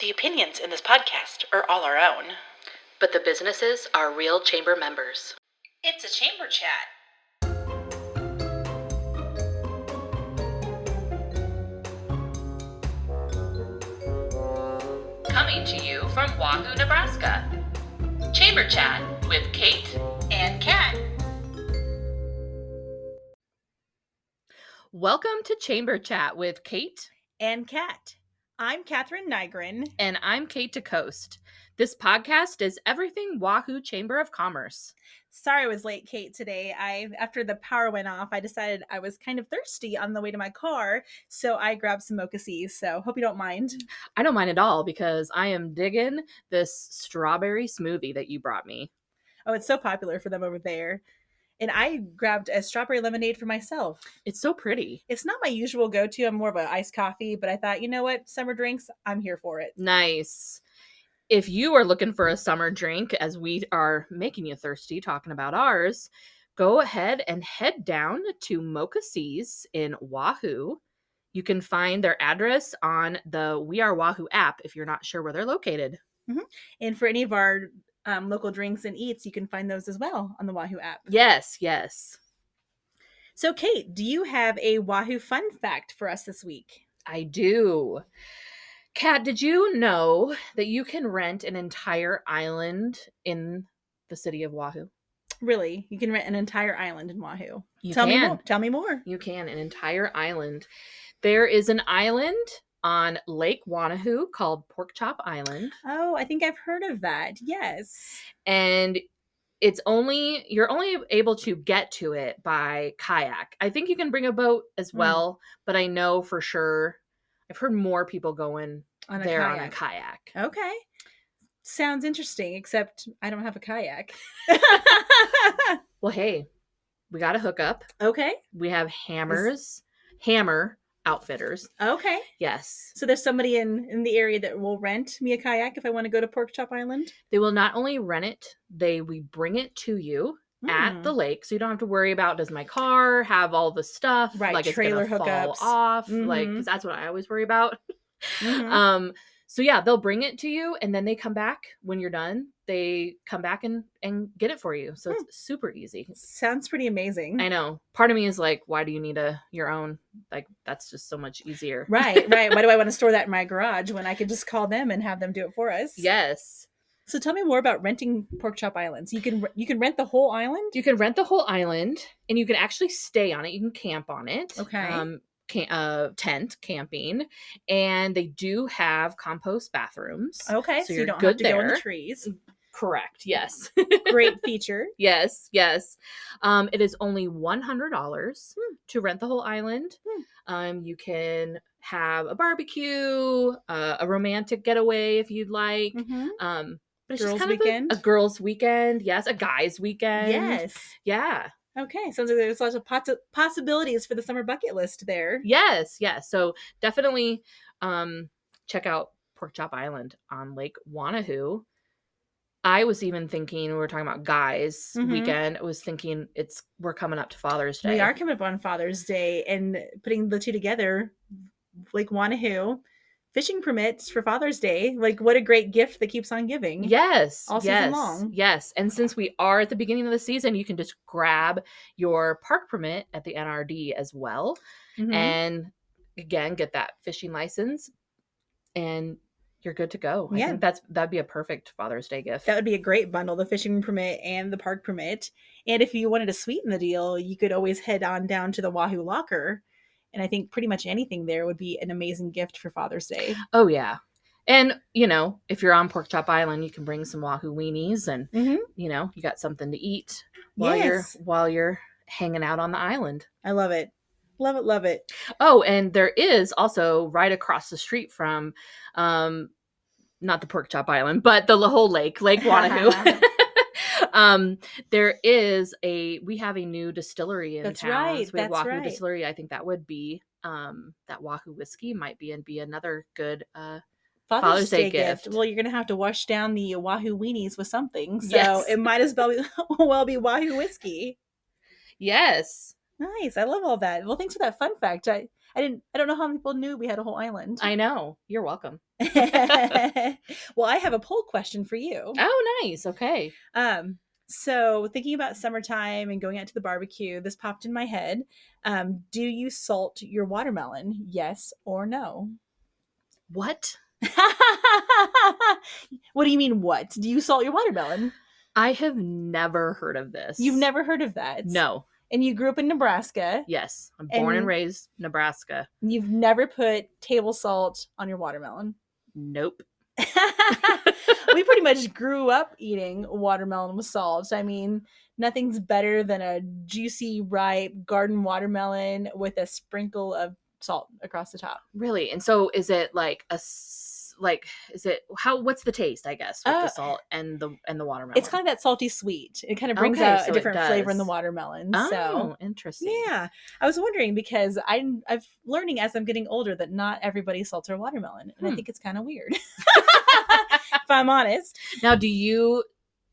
The opinions in this podcast are all our own. But the businesses are real chamber members. It's a chamber chat. Coming to you from Wahoo, Nebraska. Chamber Chat with Kate And Kat. Welcome to Chamber Chat with Kate And Kat. I'm Katherine Nygren. and I'm Kate DeCoste. This podcast is everything Wahoo Chamber of Commerce. Sorry I was late, Kate, today. After the power went off, I decided I was kind of thirsty on the way to my car, so I grabbed some mocha seas, so hope you don't mind. I don't mind at all because I am digging this strawberry smoothie that you brought me. Oh, it's so popular for them over there. And I grabbed a strawberry lemonade for myself. It's so pretty. It's not my usual go-to. I'm more of an iced coffee, but I thought, you know what? Summer drinks, I'm here for it. Nice. If you are looking for a summer drink, as we are making you thirsty talking about ours, go ahead and head down to Mocha Seas in Wahoo. You can find their address on the We Are Wahoo app if you're not sure where they're located. And for any of our local drinks and eats, you can find those as well on the Wahoo app. Yes, yes. So, Kate, do you have a Wahoo fun fact for us this week? I do. Kat, did you know that you can rent an entire island in the city of Wahoo? Really? You can rent an entire island in Wahoo. You Tell can. me more. You can, an entire island. There is an island on Lake Wanahoo called Porkchop Island. Oh, I think I've heard of that. Yes. And you're only able to get to it by kayak. I think you can bring a boat as well, but I know for sure I've heard more people going on a kayak. Okay. Sounds interesting, except I don't have a kayak. Well, hey, we got to hook up. Okay. We have hammer outfitters. Okay. Yes. So there's somebody in the area that will rent me a kayak if I want to go to Porkchop Island? They will not only rent it, we bring it to you at the lake, so you don't have to worry about, does my car have all the stuff? Right, like trailer it's gonna hookups. fall off. Mhm. Like, 'cause that's what I always worry about. Mhm. So yeah, they'll bring it to you, and then they come back when you're done. They come back and get it for you. So it's super easy. Sounds pretty amazing. I know. Part of me is like, why do you need your own? Like, that's just so much easier. Right. Why do I want to store that in my garage when I could just call them and have them do it for us? Yes. So tell me more about renting Porkchop Islands. You can rent the whole island? You can rent the whole island, and you can actually stay on it. You can camp on it. Okay. Tent camping, and they do have compost bathrooms. Okay, so you you're don't good have to go in there. the trees. Correct. Yes. Great feature. Yes. It is only $100 to rent the whole island. You can have a barbecue, a romantic getaway if you'd like. But it's Girls' just kind weekend? of a girls' weekend. Yes, a guy's weekend. Yes. Yeah. Okay, sounds like there's lots of possibilities for the summer bucket list there. Yes. So definitely check out Porkchop Island on Lake Wanahoo. I was even thinking, we were talking about guys weekend. I was thinking we're coming up to Father's Day. We are coming up on Father's Day, and putting the two together, Lake Wanahoo, fishing permits for Father's Day. Like, what a great gift that keeps on giving. Yes. All season long. Yes. And since we are at the beginning of the season, you can just grab your park permit at the NRD as well. And again, get that fishing license, and you're good to go. I think that'd be a perfect Father's Day gift. That would be a great bundle, the fishing permit and the park permit. And if you wanted to sweeten the deal, you could always head on down to the Wahoo Locker. And I think pretty much anything there would be an amazing gift for Father's Day. Oh, yeah. And, if you're on Porkchop Island, you can bring some Wahoo weenies, and, you got something to eat while you're hanging out on the island. I love it. Love it. Oh, and there is also right across the street from, not the Porkchop Island, but the whole Lake Wanahoo. We have a new distillery in town. Right. So we have That's Wahoo right. Distillery. I think that would be that Wahoo whiskey might be another good Father's Day gift. Well, you're gonna have to wash down the Wahoo weenies with something, so Yes. it might as well be Wahoo whiskey. Yes. Nice. I love all that. Well, thanks for that fun fact. I don't know how many people knew we had a whole island. I know. You're welcome. Well, I have a poll question for you. Oh, nice. Okay. So thinking about summertime and going out to the barbecue, this popped in my head. Do you salt your watermelon? Yes or no? What? What do you mean, what? Do you salt your watermelon? I have never heard of this. You've never heard of that? No. And you grew up in Nebraska. Yes. I'm born and raised Nebraska. You've never put table salt on your watermelon? Nope. We pretty much grew up eating watermelon with salt. I mean, nothing's better than a juicy, ripe garden watermelon with a sprinkle of salt across the top. Really? And so is it like what's the taste, I guess, with the salt and the watermelon? It's kind of that salty sweet. It kind of brings out a different flavor in the watermelon. Oh, so interesting. Yeah. I was wondering because I'm learning as I'm getting older that not everybody salts their watermelon. And I think it's kind of weird. If I'm honest. Now,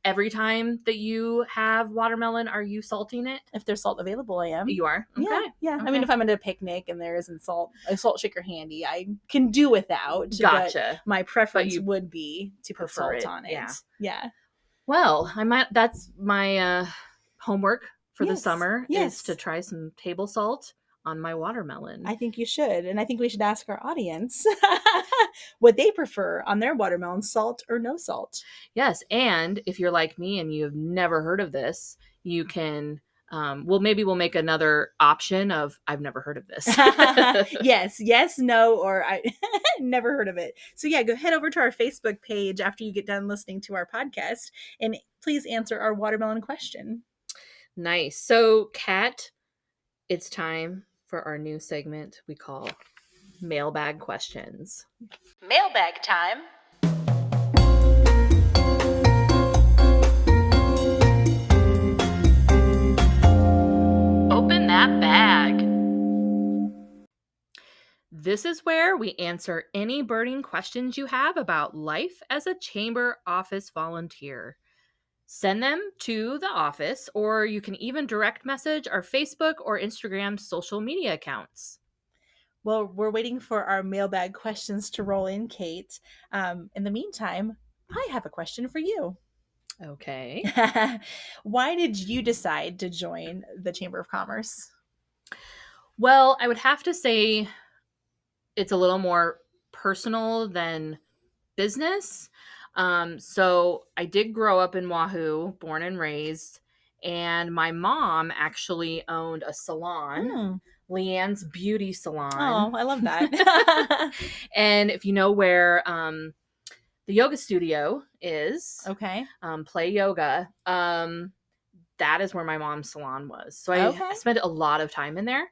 every time that you have watermelon, are you salting it? If there's salt available, I am. You are? Okay. Yeah. Okay. I mean, if I'm at a picnic and there isn't a salt shaker handy, I can do without. Gotcha. My preference would be to put salt on it. Yeah. Well, that's my homework for the summer is to try some table salt on my watermelon. I think you should. And I think we should ask our audience what they prefer on their watermelon, salt or no salt. Yes. And if you're like me and you've never heard of this, you can, maybe we'll make another option of I've never heard of this. Yes, no, or I never heard of it. So yeah, go head over to our Facebook page after you get done listening to our podcast and please answer our watermelon question. Nice. So Kat, it's time for our new segment we call Mailbag Questions. Mailbag time. Open that bag. This is where we answer any burning questions you have about life as a chamber office volunteer. Send them to the office, or you can even direct message our Facebook or Instagram social media accounts. Well, we're waiting for our mailbag questions to roll in, Kate. In the meantime, I have a question for you. Okay. Why did you decide to join the Chamber of Commerce? Well, I would have to say it's a little more personal than business. So I did grow up in Wahoo, born and raised, and my mom actually owned a salon, Leanne's Beauty Salon. Oh, I love that. And if you know where the yoga studio is, okay, Play Yoga, that is where my mom's salon was. So I spent a lot of time in there.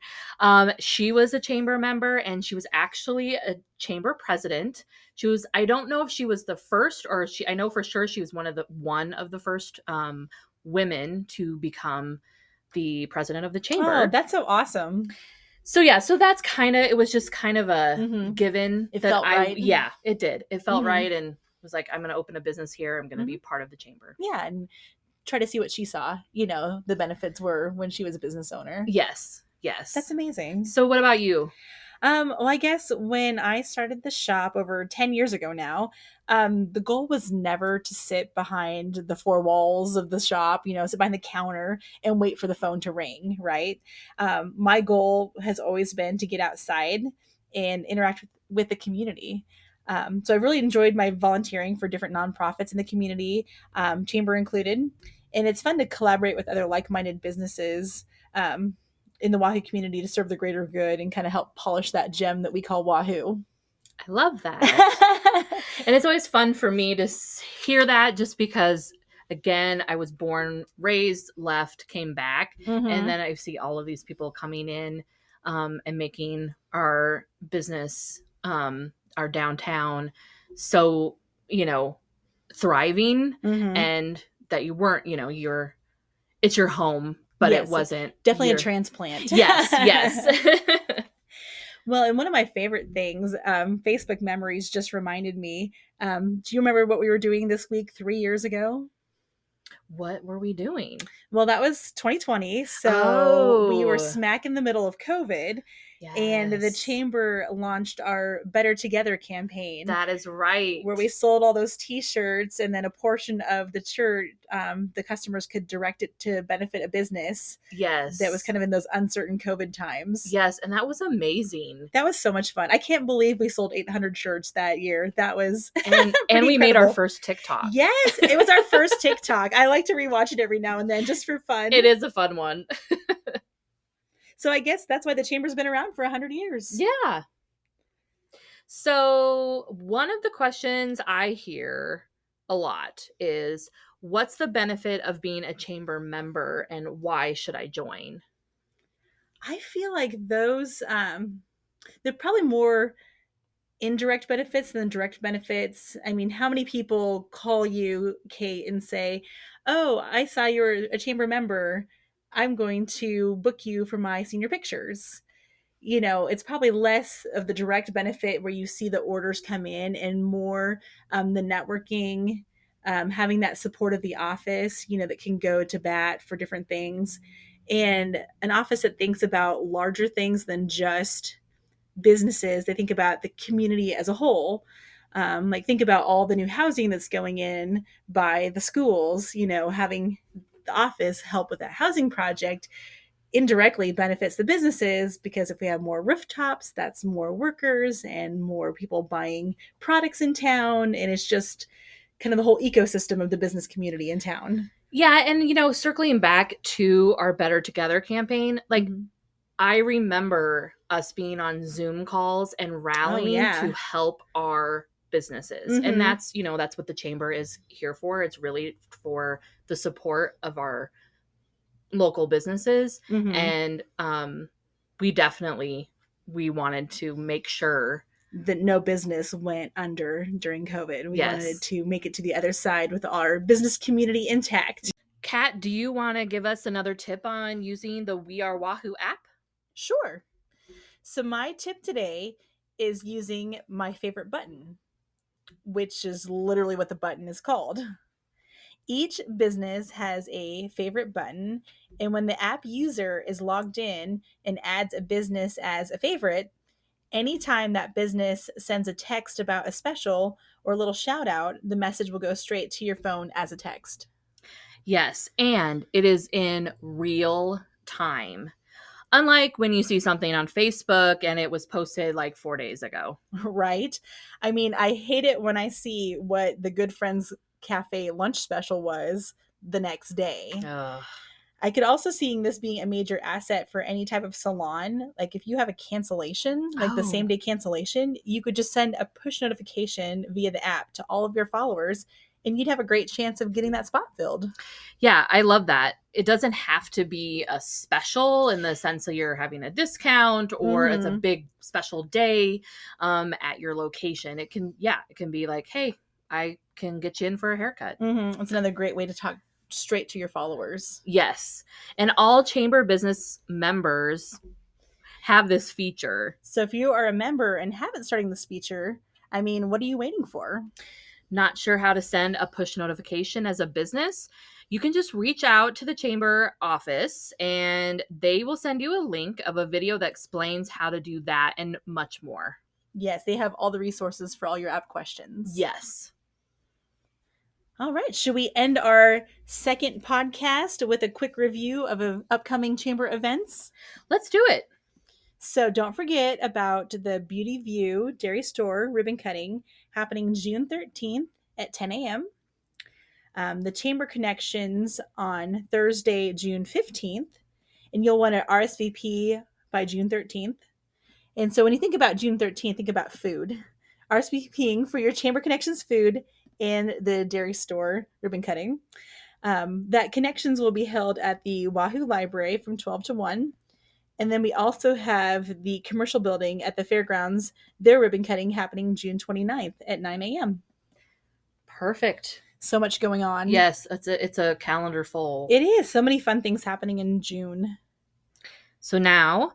She was a chamber member and she was actually a chamber president. I don't know if she was the first I know for sure she was one of the first women to become the president of the chamber. Oh, that's so awesome. So yeah, so that's it was just kind of a given. It felt right. Yeah, it did. It felt right. And it was like, I'm going to open a business here. I'm going to be part of the chamber. Yeah. And try to see what she saw, the benefits were when she was a business owner. Yes. That's amazing. So what about you? Well, I guess when I started the shop over 10 years ago now, the goal was never to sit behind the four walls of the shop, sit behind the counter and wait for the phone to ring, right? My goal has always been to get outside and interact with the community. So I really enjoyed my volunteering for different nonprofits in the community, chamber included. And it's fun to collaborate with other like-minded businesses in the Wahoo community to serve the greater good and kind of help polish that gem that we call Wahoo. I love that. And it's always fun for me to hear that just because, again, I was born, raised, left, came back. And then I see all of these people coming in and making our business, our downtown so, thriving and that you weren't, it's your home, but it wasn't. Definitely a transplant. Yes. Well, and one of my favorite things, Facebook memories just reminded me. Do you remember what we were doing this week 3 years ago? What were we doing? Well, that was 2020. So we were smack in the middle of COVID. And the Yes. chamber launched our Better Together campaign, That is right. where we sold all those T-shirts, and then a portion of the shirt, the customers could direct it to benefit a business that was Yes. kind of in those uncertain COVID times. Yes, and that was amazing. That was so much fun. I can't believe we sold 800 shirts that year. That was And pretty we made our incredible. first TikTok. Yes, it was our first TikTok. I like to rewatch it every now and then just for fun. It is a fun one. So I guess that's why the chamber's been around for 100 years. Yeah. So, one of the questions I hear a lot is, what's the benefit of being a chamber member and why should I join? I feel like those they're probably more indirect benefits than direct benefits. I mean, how many people call you, Kate, and say, "Oh, I saw you're a chamber member. I'm going to book you for my senior pictures." It's probably less of the direct benefit where you see the orders come in, and more the networking, having that support of the office, that can go to bat for different things. And an office that thinks about larger things than just businesses. They think about the community as a whole. Like, think about all the new housing that's going in by the schools, having the office help with that housing project indirectly benefits the businesses, because if we have more rooftops, that's more workers and more people buying products in town. And it's just kind of the whole ecosystem of the business community in town. Yeah, and circling back to our Better Together campaign, like, Mm-hmm. I remember us being on Zoom calls and Oh, rallying to yeah. help our businesses. And Mm-hmm. that's what the chamber is here for. It's really for the support of our local businesses. Mm-hmm. And we wanted to make sure That no business went under during COVID. We wanted yes. to make it to the other side with our business community intact. Kat, do you want to give us another tip on using the We Are Wahoo app? Sure. So my tip today is using my favorite button, which is literally what the button is called. Each business has a favorite button, and when the app user is logged in and adds a business as a favorite, anytime that business sends a text about a special or a little shout out, the message will go straight to your phone as a text. Yes, and it is in real time. Unlike when you see something on Facebook and it was posted like 4 days ago. Right? I mean, I hate it when I see what the Good Friends Cafe lunch special was the next day. Ugh. I could also see this being a major asset for any type of salon. Like, if you have a cancellation, like the same day cancellation, you could just send a push notification via the app to all of your followers, and you'd have a great chance of getting that spot filled. Yeah, I love that. It doesn't have to be a special in the sense that you're having a discount or it's a big special day at your location. It can be like, hey, I can get you in for a haircut. It's another great way to talk straight to your followers. Yes. And all chamber business members have this feature. So if you are a member and haven't started this feature, I mean, what are you waiting for? Not sure how to send a push notification as a business? You can just reach out to the chamber office and they will send you a link of a video that explains how to do that and much more. Yes, they have all the resources for all your app questions. Yes. All right. Should we end our second podcast with a quick review of upcoming chamber events? Let's do it. So don't forget about the Beauty View Dairy Store ribbon cutting happening June 13th at 10 a.m. The Chamber Connections on Thursday, June 15th, and you'll want to RSVP by June 13th. And so when you think about June 13th, think about food. RSVPing for your Chamber Connections food and the Dairy Store ribbon cutting. That Connections will be held at the Wahoo Library from 12 to 1. And then we also have the commercial building at the fairgrounds, their ribbon cutting happening June 29th at 9 a.m. Perfect. So much going on. Yes, it's a calendar full. It is. So many fun things happening in June. So now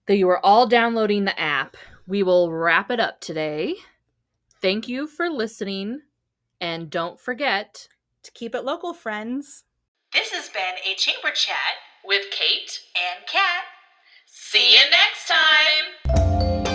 that you are all downloading the app, we will wrap it up today. Thank you for listening, and don't forget to keep it local, friends. This has been a Chamber Chat with Kate and Kat. See you next time!